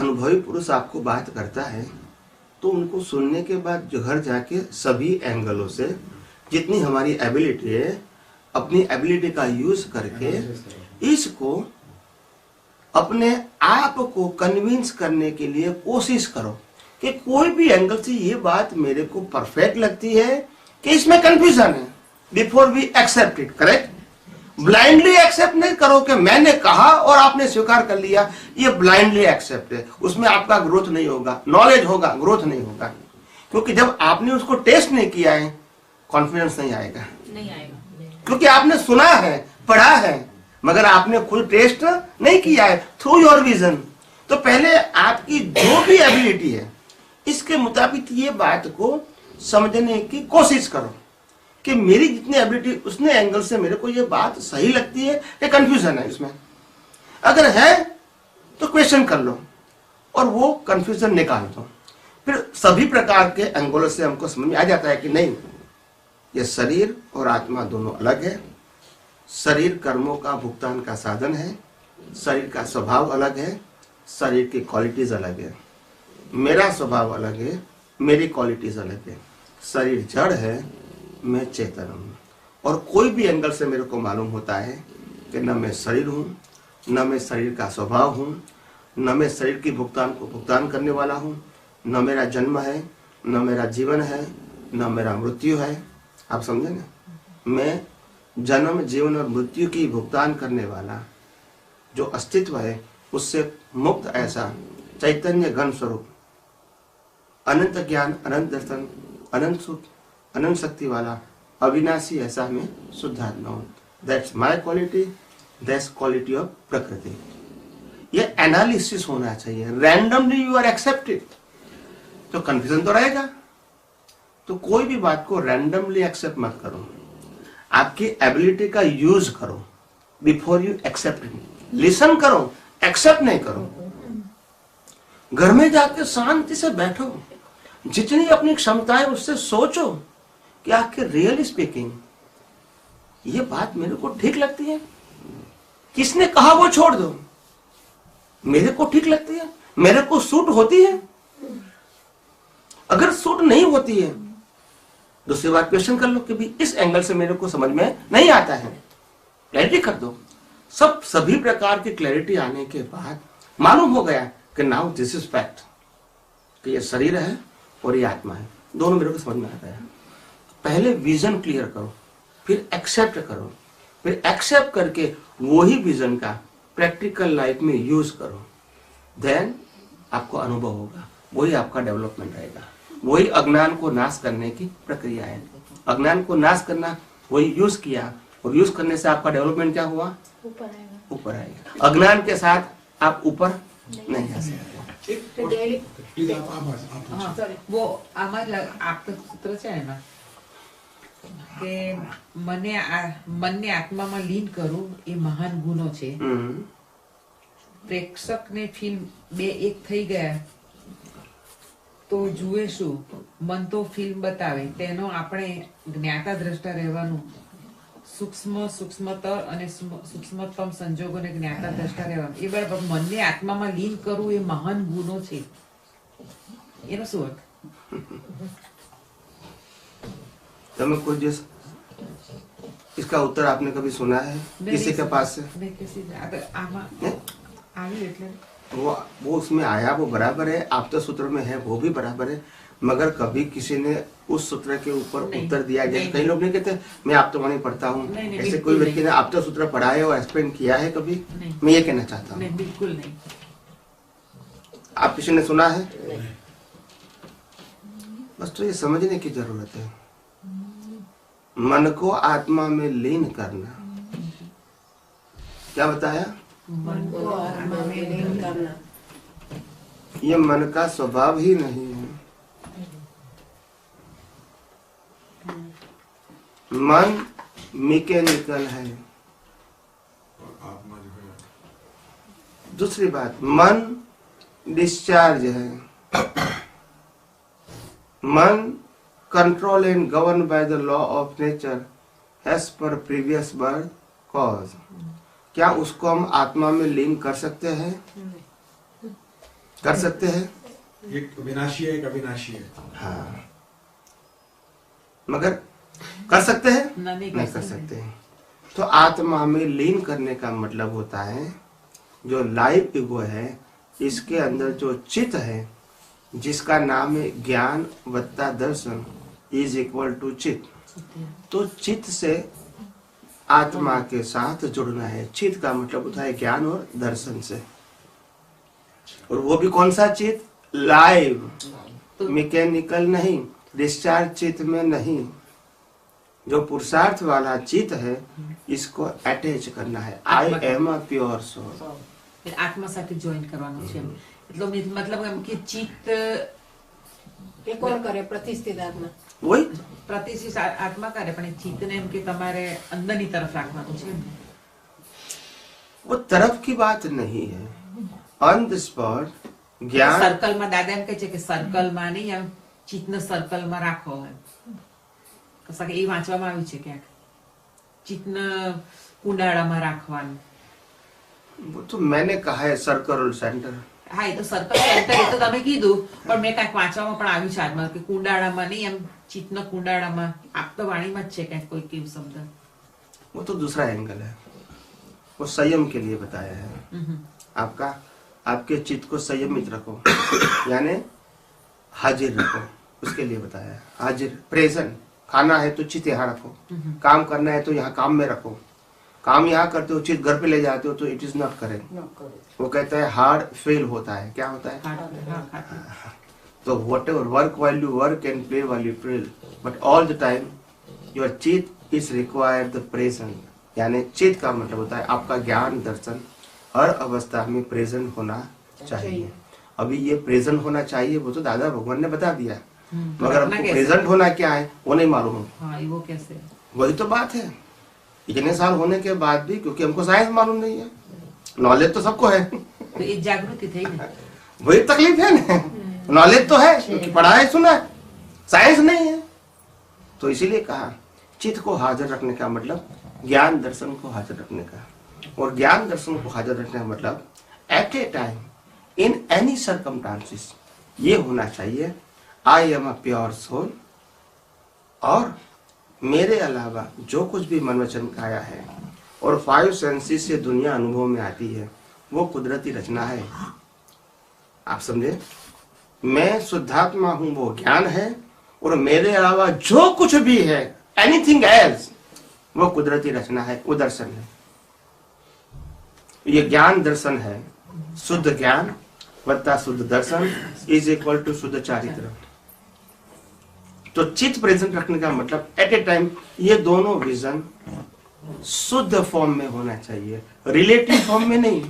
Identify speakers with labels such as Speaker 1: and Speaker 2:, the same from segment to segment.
Speaker 1: अनुभवी पुरुष आपको बात करता है तो उनको सुनने के बाद जो घर जाके सभी एंगलों से जितनी हमारी एबिलिटी है अपनी एबिलिटी का यूज करके इसको अपने आप को कन्विंस करने के लिए कोशिश करो कि कोई भी एंगल से ये बात मेरे को परफेक्ट लगती है कि इसमें कंफ्यूजन है before we accept it. Correct? Blindly accept नहीं करो कि मैंने कहा और आपने स्वीकार कर लिया, ये ब्लाइंडली एक्सेप्ट है, उसमें आपका ग्रोथ नहीं होगा। नॉलेज होगा, ग्रोथ नहीं होगा, क्योंकि जब आपने उसको टेस्ट नहीं किया है कॉन्फिडेंस नहीं आएगा, क्योंकि आपने सुना है, पढ़ा है, मगर आपने खुद टेस्ट नहीं किया है थ्रू योर विजन। तो पहले आपकी जो भी एबिलिटी है इसके मुताबिक ये बात को समझने की कोशिश करो कि मेरी जितनी एबिलिटी उसने एंगल से मेरे को ये बात सही लगती है या कंफ्यूजन है इसमें। अगर है तो क्वेश्चन कर लो और वो कंफ्यूजन निकाल दो। फिर सभी प्रकार के एंगलों से हमको समझ में आ जाता है कि नहीं, ये शरीर और आत्मा दोनों अलग है। शरीर कर्मों का भुगतान का साधन है, शरीर का स्वभाव अलग है, शरीर की क्वालिटीज अलग है। मेरा स्वभाव अलग है, मेरी क्वालिटीज अलग है। शरीर जड़ है, मैं चेतन हूँ। और कोई भी एंगल से मेरे को मालूम होता है कि न मैं शरीर हूँ, न मैं शरीर का स्वभाव हूँ, न मैं शरीर की भुगतान को भुगतान करने वाला हूँ, न मेरा जन्म है, न मेरा जीवन है, न मेरा मृत्यु है। आप समझे ना? मैं जन्म, जीवन और मृत्यु की भुगतान करने वाला जो अस्तित्व है उससे मुक्त ऐसा चैतन्य घन स्वरूप, अनंत ज्ञान, अनंत दर्शन, अनंत सुख, अनंत शक्ति वाला अविनाशी ऐसा मैं शुद्ध आत्मा हूं। That's my quality, that's quality of प्रकृति। ये एनालिसिस होना चाहिए। रैंडमली यू आर एक्सेप्टेड तो कंफ्यूजन तो रहेगा। तो कोई भी बात को रैंडमली एक्सेप्ट मत करो, आपकी एबिलिटी का यूज करो बिफोर यू एक्सेप्ट। लिसन करो, एक्सेप्ट नहीं करो। घर में जाके शांति से बैठो, जितनी अपनी क्षमता है उससे सोचो कि आखिर रियली स्पीकिंग ये बात मेरे को ठीक लगती है। किसने कहा वो छोड़ दो, मेरे को ठीक लगती है, मेरे को सूट होती है। अगर सूट नहीं होती है दूसरी बात क्वेश्चन कर लो कि भी इस एंगल से मेरे को समझ में नहीं आता है, क्लैरिटी कर दो। सभी प्रकार की क्लैरिटी आने के बाद मालूम हो गया कि नाउ दिस इज फैक्ट, कि ये शरीर है और ये आत्मा है, दोनों मेरे को समझ में आ गया। पहले विजन क्लियर करो, फिर एक्सेप्ट करो, फिर एक्सेप्ट करके वही विजन का प्रैक्टिकल लाइफ में यूज करो। देन आपको अनुभव होगा, वही आपका डेवलपमेंट रहेगा। वही अज्ञान को नाश करने की प्रक्रिया है। अज्ञान को नाश करना, वही यूज किया और यूज करने से आपका डेवलपमेंट क्या हुआ? ऊपर आएगा। अज्ञान के साथ आप ऊपर नहीं आ सकते।
Speaker 2: वो आपका सूत्र છે એમાં કે મનને આત્મામાં લીન કરવું એ મહાન ગુનો છે. પ્રેક્ષકને ફિલ્મ બે એક થઈ ગયા તો જુએ શું? મન તો ફિલ્મ બતાવે, તેનો આપણે જ્ઞાતા દ્રષ્ટા રહેવાનું. સૂક્ષ્મતર અને સૂક્ષ્મતમ સંજોગોને જ્ઞાતા દ્રષ્ટા રહેવાનું. એ બરાબર. મનને આત્મામાં લીન કરવું એ મહાન ગુનો છે. એનો શું અર્થ?
Speaker 1: તમે કોઈ દિવસ इसका उत्तर आपने कभी सुना है किसी के पास से? वो उसमें आया, वो बराबर है, आप तो सूत्र में है वो भी बराबर है, मगर कभी किसी ने उस सूत्र के ऊपर उत्तर दिया? जैसे कई लोग नहीं कहते मैं आप तो वाणी पढ़ता हूँ, ऐसे कोई व्यक्ति ने आप तो सूत्र पढ़ा है और एक्सप्लेन किया है कभी? मैं ये कहना चाहता हूँ
Speaker 2: बिल्कुल नहीं।
Speaker 1: आप किसी ने सुना है? बस तो ये समझने की जरूरत है। मन को आत्मा में लीन करना, क्या बताया?
Speaker 3: मन को आत्मा में लीन करना।
Speaker 1: ये मन का स्वभाव ही नहीं है। मन मैकेनिकल है। दूसरी बात, मन डिस्चार्ज है। मन control and governed by the law of nature as per previous birth cause। क्या उसको हम आत्मा में लीन कर सकते हैं? कर सकते हैं?
Speaker 4: एक विनाशी है, एक अविनाशी है।
Speaker 1: हाँ, मगर कर सकते हैं?
Speaker 2: नहीं
Speaker 1: नहीं कर सकते हैं। तो आत्मा में लीन करने का मतलब होता है जो लाइव ईगो है, इसके अंदर जो चित्त है, जिसका नाम है ज्ञान वत्ता दर्शन इज इक्वल टू चित्त। तो चित्त से आत्मा के साथ जुड़ना है। चित्त का मतलब होता है ज्ञान और दर्शन से, और वो भी कौन सा चित्त? लाइव, मैकेनिकल नहीं, डिस्चार्ज चित्त में नहीं। जो पुरुषार्थ वाला चित्त है, इसको अटैच करना है। I am a pure soul.
Speaker 2: फिर आत्मासाठी जॉइन કરવાનું છે એટલો મતલબ એમ કે ચિત્ત
Speaker 3: એ કોણ કરે? પ્રતિષ્ઠિત આત્મા.
Speaker 1: वही
Speaker 2: પ્રતિષ્ઠિત આત્મા કરે, પણ એ ચિત્તને એમ કે તમારે અંદરની તરફ રાખવાનું છે।
Speaker 1: वो तरफ की बात नहीं है। ऑन द स्पॉट ज्ञान
Speaker 2: સર્કલમાં દાદા એમ કહે છે કે સર્કલમાં નહીં, એમ ચિત્તને સર્કલમાં રાખો એમ કશા કે એ વાંચવામાં આવ્યું છે ક્યાંક, ચિત્તને કુંડાળામાં રાખવાનું।
Speaker 1: वो तो मैंने कहा है सर्कल और सेंटर।
Speaker 2: હા, એ તો સર્કલ સેન્ટર એ તો તમે કીધું, પણ મેં કાંઈક વાંચવામાં પણ આવ્યું છે આજમાં કે કુંડાળામાં નહીં, એમ ચિત્તના કુંડાળામાં। આપ તો વાણીમાં જ છે ક્યાંક કોઈ કેવું શબ્દ।
Speaker 1: वो तो दूसरा एंगल है, वो संयम के लिए बताया है। आपका आपके चित्त को संयमित रखो, यानी हाजिर रखो, उसके लिए बताया है। हाजिर, प्रेजेंट। खाना है तो चित्त यहाँ रखो, काम करना है तो यहाँ काम में रखो। काम यहाँ करते हो, चित्त घर पे ले जाते हो तो इट इज नॉट करेक्ट। वो कहता है हार्ड फेल होता है। क्या होता है? तो what ever work while you work and play while you play, but all the time your चित्त इज रिक्वायर्ड द प्रेजेंट। यानी चित्त का मतलब होता है आपका ज्ञान दर्शन हर अवस्था में प्रेजेंट होना चाहिए। अभी ये प्रेजेंट होना चाहिए वो तो दादा भगवान ने बता दिया, मगर हमको प्रेजेंट होना क्या है वो नहीं मालूम।
Speaker 2: हाँ, वो कैसे?
Speaker 1: वही तो बात है, इतने साल होने के बाद भी, क्योंकि हमको साइंस मालूम नहीं है। नॉलेज तो सबको है,
Speaker 2: तो ये जागृति थी ना,
Speaker 1: वही तकलीफ है ना। नॉलेज तो है क्योंकि पढ़ा है सुना है, साइंस नहीं है। तो इसीलिए कहा चित्त को हाजिर रखने का मतलब ज्ञान दर्शन को हाजिर रखने का, और ज्ञान दर्शन को हाजिर रखने का मतलब at a time in any circumstances ये होना चाहिए I am a pure soul, और मेरे अलावा जो कुछ भी मन वचन काया है और 5 सेंसेस से दुनिया अनुभव में आती है वो कुदरती रचना है। आप समझे? मैं शुद्धात्मा हूं, वो ज्ञान है, और मेरे अलावा जो कुछ भी है एनीथिंग एल्स वो कुदरती रचना है, वो दर्शन है। ये ज्ञान दर्शन है। शुद्ध ज्ञान वत्ता शुद्ध दर्शन इज इक्वल टू शुद्ध चारित्र। तो चित्त प्रेजेंट रखने का मतलब एट ए टाइम ये दोनों विजन शुद्ध फॉर्म में होना चाहिए, रिलेटिव फॉर्म में नहीं।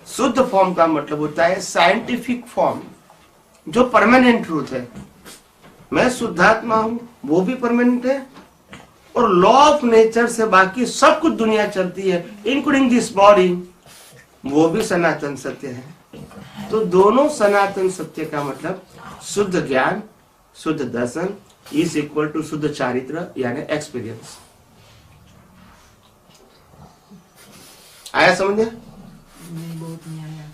Speaker 1: शुद्ध फॉर्म का मतलब होता है साइंटिफिक फॉर्म, जो परमानेंट ट्रूथ है। मैं शुद्धात्मा हूं, वो भी परमानेंट है, और लॉ ऑफ नेचर से बाकी सब कुछ दुनिया चलती है इंक्लूडिंग दिस बॉडी, वो भी सनातन सत्य है। तो दोनों सनातन सत्य का मतलब शुद्ध ज्ञान शुद्ध दर्शन इज इक्वल टू शुद्ध चारित्र यानी एक्सपीरियंस। आया समझे?
Speaker 2: नहीं, बहुत नहीं आया।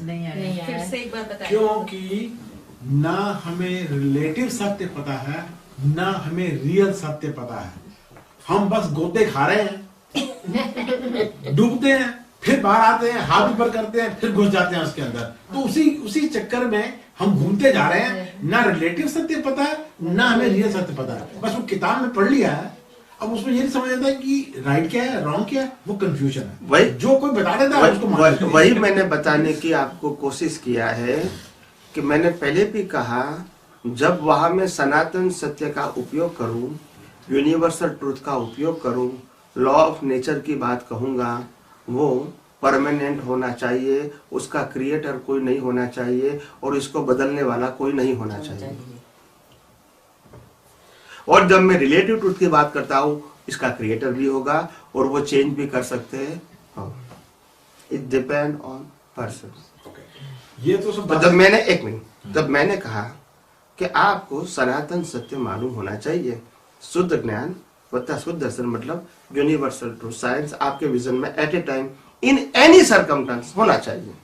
Speaker 2: नहीं आया।
Speaker 3: फिर से एक बार बताइए।
Speaker 4: क्योंकि ना हमें रिलेटिव सत्य पता है, ना हमें रियल सत्य पता है। हम बस गोते खा रहे हैं, डूबते हैं, फिर बाहर आते हैं, हाथ ऊपर करते हैं, फिर घुस जाते हैं उसके अंदर। तो उसी चक्कर में हम घूमते जा रहे हैं। ना रिलेटिव सत्य पता है, ना हमें रियल सत्य पता है। बस वो किताब में पढ़ लिया है, अब उसमें ये नहीं समझ आता है कि राइट क्या है रॉन्ग क्या है, वो कंफ्यूजन है।
Speaker 1: वही
Speaker 4: जो कोई बता देता है उसको मान लेते हैं।
Speaker 1: वही मैंने बताने की आपको कोशिश किया है कि मैंने पहले भी कहा, जब वहां मैं सनातन सत्य का उपयोग करूं, यूनिवर्सल ट्रूथ का उपयोग करूं, लॉ ऑफ नेचर की बात कहूंगा, वो परमानेंट होना चाहिए, उसका क्रिएटर कोई नहीं होना चाहिए, और इसको बदलने वाला कोई नहीं होना चाहिए। और जब मैं रिलेटिव ट्रूथ की बात करता हूँ, इसका क्रिएटर भी होगा और वो चेंज भी कर सकते हैं। It depend on person.
Speaker 4: ये तो सब
Speaker 1: जब मैंने एक मिनट जब मैंने कहा कि आपको सनातन सत्य मालूम होना चाहिए, शुद्ध ज्ञान वत्ता शुद्ध दर्शन मतलब यूनिवर्सल ट्रूथ, साइंस आपके विजन में at a time in any circumstance होना चाहिए।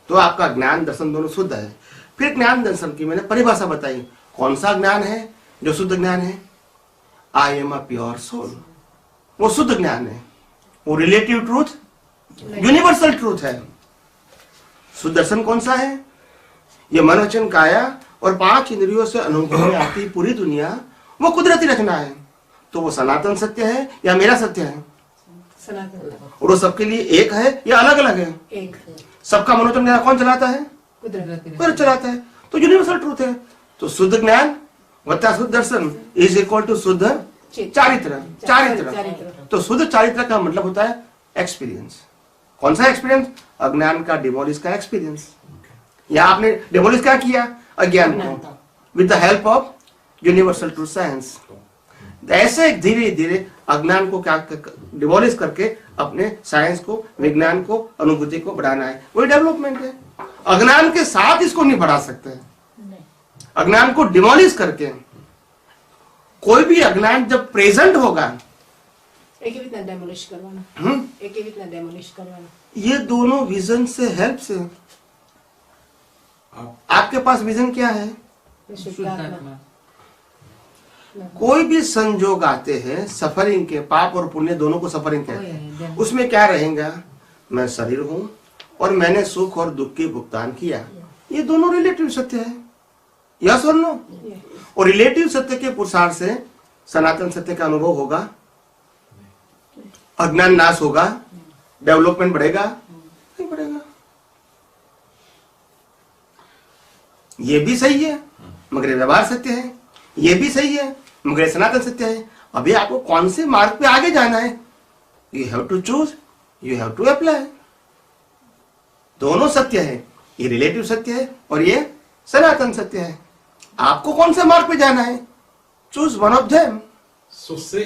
Speaker 1: तो आपका ज्ञान दर्शन दोनों शुद्ध है। फिर ज्ञान दर्शन की मैंने परिभाषा बताई। कौन सा ज्ञान है जो शुद्ध ज्ञान है? I am a pure soul, वो शुद्ध ज्ञान है। वो रिलेटिव ट्रूथ, यूनिवर्सल ट्रूथ है। शुद्ध दर्शन कौन सा है? ये मन वचन काया और 5 इंद्रियों से अनुभव में आती पूरी दुनिया वो कुदरती रचना है। तो वो सनातन सत्य है या मेरा सत्य है?
Speaker 3: सनातन
Speaker 1: और वो सबके लिए एक है या अलग अलग है?
Speaker 3: एक
Speaker 1: सबका मनोरंजन कौन चलाता है?
Speaker 3: कुदरत
Speaker 1: कुदरत चलाता है। तो यूनिवर्सल ट्रूथ है। तो शुद्ध ज्ञान वत्ता शुद्ध दर्शन इज इक्वल टू शुद्ध चारित्र। चारित्र तो शुद्ध चारित्र का मतलब होता है एक्सपीरियंस। कौन सा एक्सपीरियंस? अज्ञान का डिमोलिश का एक्सपीरियंस। या आपने डिमोलिश क्या किया? अज्ञान को, with the help of universal truth science. ऐसे धीरे धीरे अज्ञान को क्या डिमोलिश करके अपने साइंस को, विज्ञान को, अनुभूति को बढ़ाना है। वही डेवलपमेंट है। अज्ञान के साथ इसको नहीं बढ़ा सकते। अज्ञान को डिमोलिश करके कोई भी अज्ञान जब प्रेजेंट होगा,
Speaker 3: एक ही इतना डेमोलिश करवाना, एक ही इतना डेमोलिश करवाना।
Speaker 1: ये दोनों विजन से हेल्प से। आपके पास विजन क्या है?
Speaker 2: शुद्धात्मा।
Speaker 1: कोई भी संजोग आते हैं सफरिंग के, पाप और पुण्य दोनों को सफरिंग कहते हैं। उसमें क्या रहेगा? मैं शरीर हूं और मैंने सुख और दुख के भुगतान किया। ये दोनों रिलेटिव सत्य है, यस और नो? और रिलेटिव सत्य के पुरुषार्थ से सनातन सत्य का अनुभव होगा, अज्ञान नाश होगा, डेवलपमेंट बढ़ेगा? नहीं बढ़ेगा। ये भी सही है मगर व्यवहार सत्य है, ये भी सही है मगर सनातन सत्य है। अभी आपको कौन से मार्ग पे आगे जाना है? You have to choose, you have to apply. दोनों सत्य है, ये रिलेटिव सत्य है और ये सनातन सत्य है। आपको कौन से मार्ग पे जाना है? Choose one of them.
Speaker 4: So say